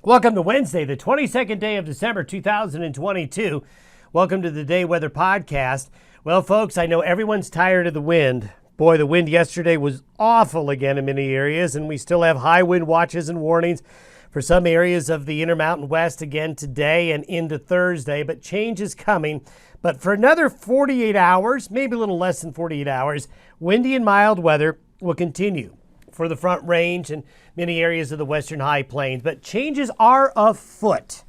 Welcome to Wednesday, the 22nd day of December, 2022. Welcome to the Day Weather Podcast. Well, folks, I know everyone's tired of the wind. Boy, the wind yesterday was awful again in many areas, and we still have high wind watches and warnings for some areas of the Intermountain West again today and into Thursday, but change is coming. But for another 48 hours, maybe a little less than 48 hours, windy and mild weather will continue for the Front Range and many areas of the western high plains. But changes are afoot.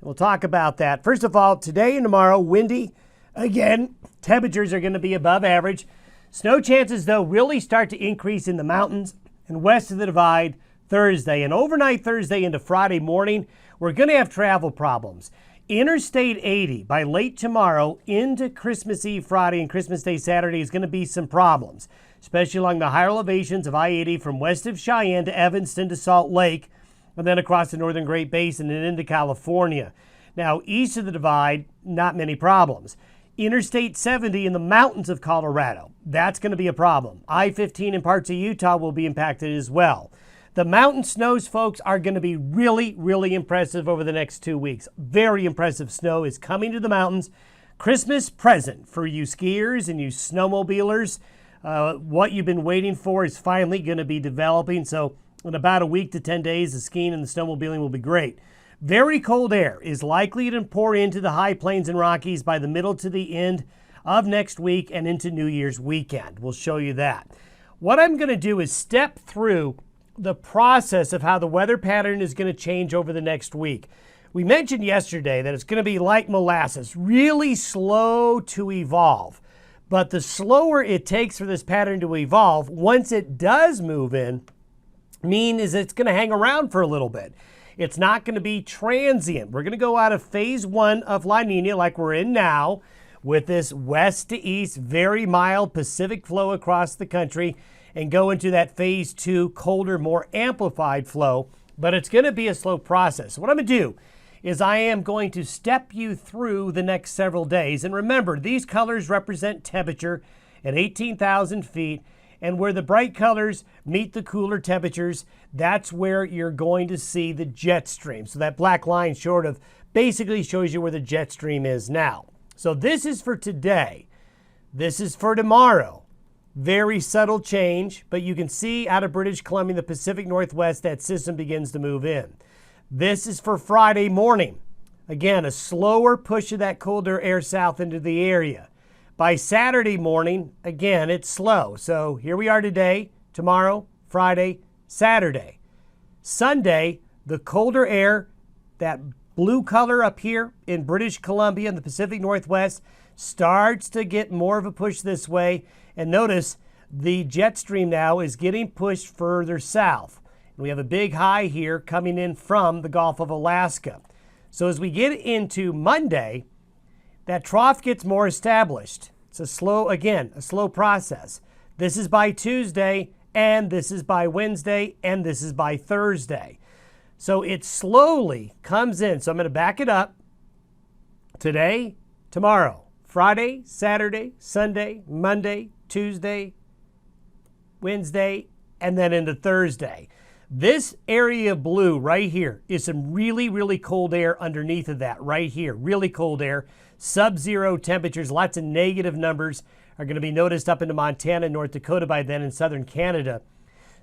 We'll talk about that. First of all, today and tomorrow, windy. Again, temperatures are going to be above average. Snow chances, though, really start to increase in the mountains and west of the Divide Thursday. And overnight Thursday into Friday morning, we're going to have travel problems. Interstate 80 by late tomorrow into Christmas Eve Friday and Christmas Day Saturday is going to be some problems, especially along the higher elevations of I-80 from west of Cheyenne to Evanston to Salt Lake, and then across the northern Great Basin and into California. Now, east of the Divide, not many problems. Interstate 70 in the mountains of Colorado, that's going to be a problem. I-15 in parts of Utah will be impacted as well. The mountain snows, folks, are going to be really, really impressive over the next 2 weeks. Very impressive snow is coming to the mountains. Christmas present for you skiers and you snowmobilers. What you've been waiting for is finally going to be developing. So in about a week to 10 days, the skiing and the snowmobiling will be great. Very cold air is likely to pour into the high plains and Rockies by the middle to the end of next week and into New Year's weekend. We'll show you that. What I'm going to do is step through the process of how the weather pattern is going to change over the next week. We mentioned yesterday that it's going to be like molasses, really slow to evolve. But the slower it takes for this pattern to evolve, once it does move in, means it's going to hang around for a little bit. It's not going to be transient. We're going to go out of phase 1 of La Nina like we're in now with this west to east, very mild Pacific flow across the country and go into that phase 2 colder, more amplified flow. But it's going to be a slow process. What I'm going to do is I am going to step you through the next several days. And remember, these colors represent temperature at 18,000 feet. And where the bright colors meet the cooler temperatures, that's where you're going to see the jet stream. So that black line sort of basically shows you where the jet stream is now. So this is for today. This is for tomorrow. Very subtle change, but you can see out of British Columbia, the Pacific Northwest, that system begins to move in. This is for Friday morning. Again, a slower push of that colder air south into the area. By Saturday morning, again, it's slow. So here we are today, tomorrow, Friday, Saturday. Sunday, the colder air, that blue color up here in British Columbia and the Pacific Northwest, starts to get more of a push this way. And notice the jet stream now is getting pushed further south. We have a big high here coming in from the Gulf of Alaska. So as we get into Monday, that trough gets more established. It's a slow process. This is by Tuesday, and this is by Wednesday, and this is by Thursday. So it slowly comes in. So I'm going to back it up. Today, tomorrow, Friday, Saturday, Sunday, Monday, Tuesday, Wednesday, and then into Thursday. This area of blue right here is some really, really cold air underneath of that right here. Really cold air, sub-zero temperatures, lots of negative numbers are going to be noticed up into Montana and North Dakota by then in southern Canada.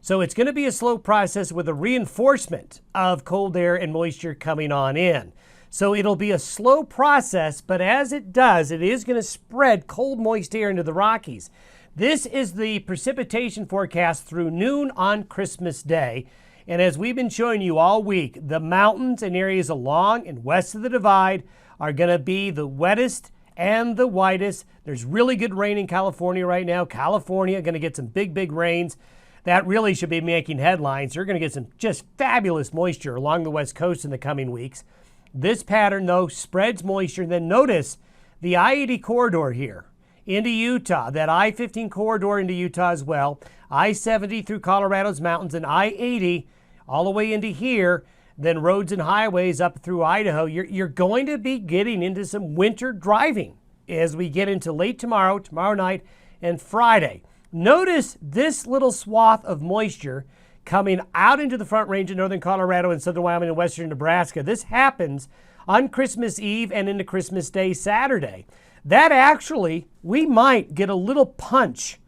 So it's going to be a slow process with a reinforcement of cold air and moisture coming on in. So it'll be a slow process, but as it does, it is going to spread cold, moist air into the Rockies. This is the precipitation forecast through noon on Christmas Day. And as we've been showing you all week, the mountains and areas along and west of the Divide are going to be the wettest and the whitest. There's really good rain in California right now. California going to get some big, big rains. That really should be making headlines. You're going to get some just fabulous moisture along the west coast in the coming weeks. This pattern, though, spreads moisture. Then notice the I-80 corridor here into Utah, that I-15 corridor into Utah as well, I-70 through Colorado's mountains, and I-80 all the way into here, then roads and highways up through Idaho. You're going to be getting into some winter driving as we get into late tomorrow night, and Friday. Notice this little swath of moisture coming out into the Front Range of northern Colorado and southern Wyoming and western Nebraska. This happens on Christmas Eve and into Christmas Day Saturday. That actually, we might get a little punch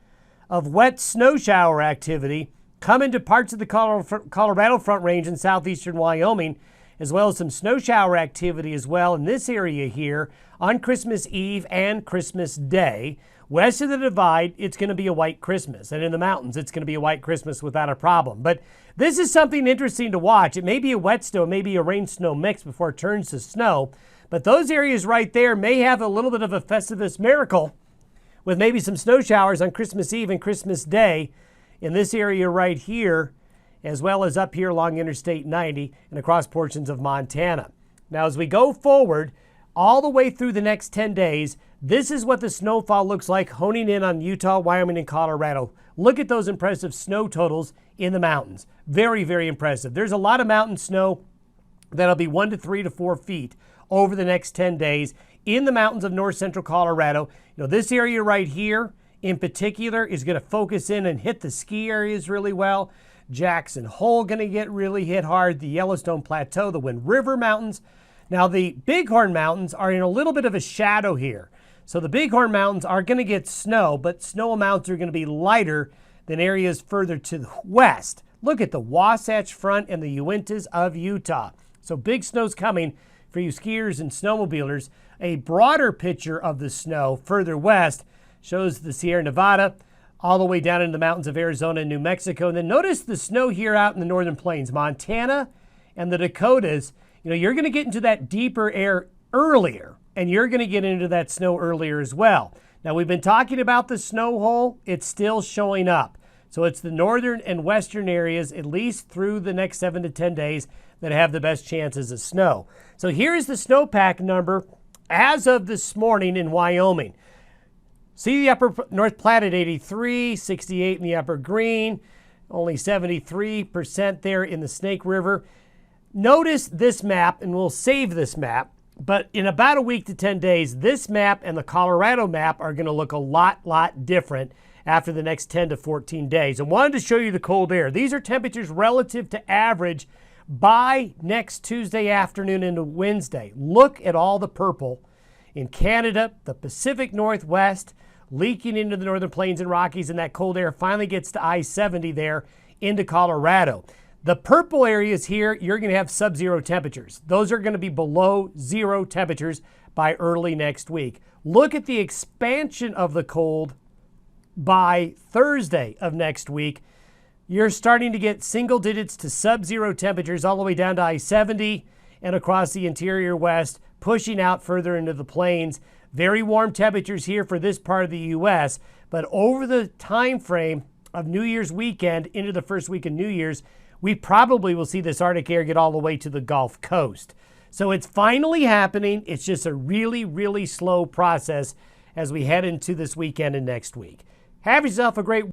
of wet snow shower activity come into parts of the Colorado Front Range and southeastern Wyoming, as well as some snow shower activity as well in this area here on Christmas Eve and Christmas Day. West of the Divide, it's going to be a white Christmas. And in the mountains, it's going to be a white Christmas without a problem. But this is something interesting to watch. It may be a wet snow, maybe a rain-snow mix before it turns to snow. But those areas right there may have a little bit of a Festivus miracle with maybe some snow showers on Christmas Eve and Christmas Day in this area right here, as well as up here along Interstate 90 and across portions of Montana. Now, as we go forward all the way through the next 10 days, this is what the snowfall looks like honing in on Utah, Wyoming, and Colorado. Look at those impressive snow totals in the mountains. Very, very impressive. There's a lot of mountain snow that'll be 1 to 3 to 4 feet over the next 10 days in the mountains of north central Colorado. You know, this area right here in particular is going to focus in and hit the ski areas really well. Jackson Hole going to get really hit hard. The Yellowstone Plateau, the Wind River Mountains. Now, the Bighorn Mountains are in a little bit of a shadow here. So the Bighorn Mountains are going to get snow, but snow amounts are going to be lighter than areas further to the west. Look at the Wasatch Front and the Uintas of Utah. So big snow's coming for you skiers and snowmobilers. A broader picture of the snow further west shows the Sierra Nevada all the way down into the mountains of Arizona and New Mexico. And then notice the snow here out in the northern plains, Montana and the Dakotas. You know, you're going to get into that deeper air earlier, and you're going to get into that snow earlier as well. Now, we've been talking about the snow hole. It's still showing up. So it's the northern and western areas, at least through the next 7 to 10 days, that have the best chances of snow. So here's the snowpack number as of this morning in Wyoming. See the upper North Platte at 83, 68 in the upper Green, only 73% there in the Snake River. Notice this map, and we'll save this map, but in about a week to 10 days, this map and the Colorado map are going to look a lot different after the next 10 to 14 days. I wanted to show you the cold air. These are temperatures relative to average by next Tuesday afternoon into Wednesday. Look at all the purple in Canada, the Pacific Northwest, leaking into the northern plains and Rockies, and that cold air finally gets to I-70 there into Colorado. The purple areas here, you're going to have sub-zero temperatures. Those are going to be below zero temperatures by early next week. Look at the expansion of the cold by Thursday of next week. You're starting to get single digits to sub-zero temperatures all the way down to I-70 and across the interior west, pushing out further into the plains. Very warm temperatures here for this part of the U.S., but over the time frame of New Year's weekend into the first week of New Year's, we probably will see this Arctic air get all the way to the Gulf Coast. So it's finally happening. It's just a really slow process as we head into this weekend and next week. Have yourself a great